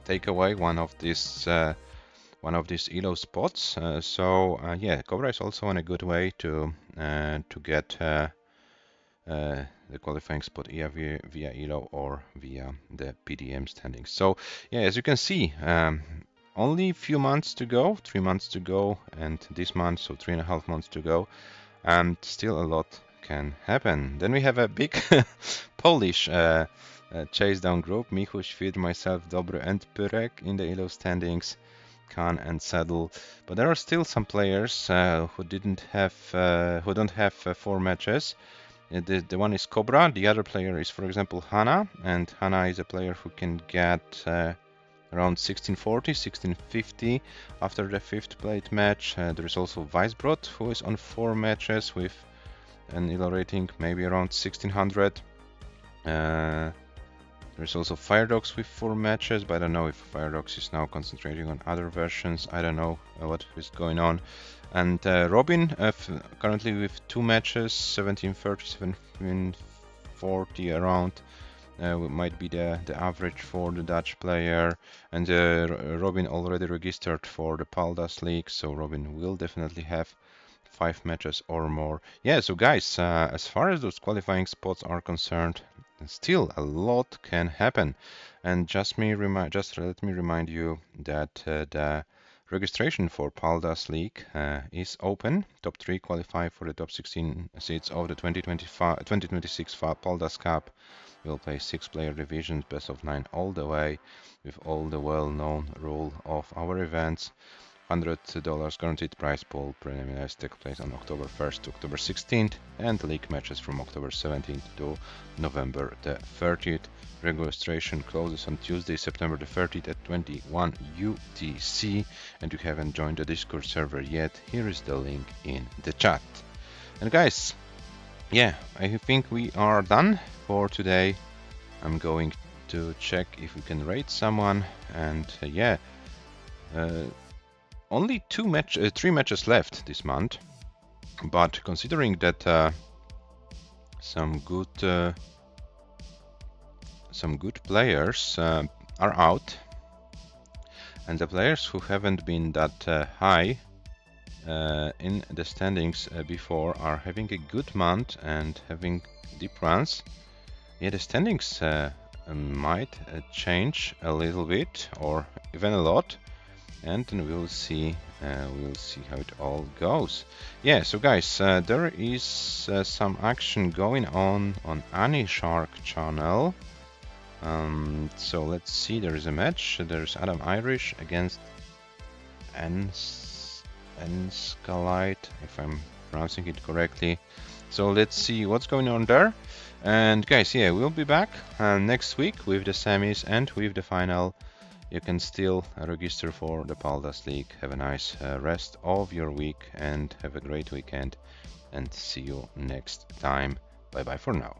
take away one of these ELO spots. Yeah, Cobra is also in a good way to get the qualifying spot either via ELO or via the PDM standings. So yeah, as you can see, only a few months to go, 3 months to go, and this month, so 3.5 months to go, and still a lot can happen. Then we have a big Polish chase down group: Michu, Świr, myself, Dobry and Pyrek in the ELO standings, Khan and Saddle. But there are still some players who don't have 4 matches. The one is Cobra, the other player is, for example, Hanna, and Hanna is a player who can get around 1640, 1650 after the 5th played match. There is also Weisbrot, who is on 4 matches with an ELO rating maybe around 1600. There's also Firedogs with 4 matches, but I don't know if Firedogs is now concentrating on other versions. I don't know what is going on. And Robin, currently with 2 matches, 1730, 1740 around, might be the average for the Dutch player. And Robin already registered for the Paldas League, so Robin will definitely have 5 matches or more. Yeah, so guys, as far as those qualifying spots are concerned, still a lot can happen. And just let me remind you that the registration for Paldas League is open. Top 3 qualify for the top 16 seats of the 2026 Paldas Cup. We'll play 6-player divisions, best of 9 all the way, with all the well-known rule of our events. $100 guaranteed prize pool. Preliminaries take place on October 1st to October 16th, and league matches from October 17th to November the 30th. Registration closes on Tuesday, September the 30th at 21 UTC, and you haven't joined the Discord server yet, here is the link in the chat. And guys, yeah, I think we are done for today. I'm going to check if we can rate someone, and yeah, only 3 matches left this month, but considering that some good players are out, and the players who haven't been that high in the standings before are having a good month and having deep runs. Yeah, the standings might change a little bit or even a lot, and then we'll see how it all goes. Yeah, so guys, there is some action going on Annie Shark channel. So let's see, there is a match. There's Adam Irish against Enskalite, if I'm pronouncing it correctly. So let's see what's going on there. And guys, yeah, we'll be back next week with the semis and with the final. You can still register for the Paldas League. Have a nice rest of your week and have a great weekend. And see you next time. Bye bye for now.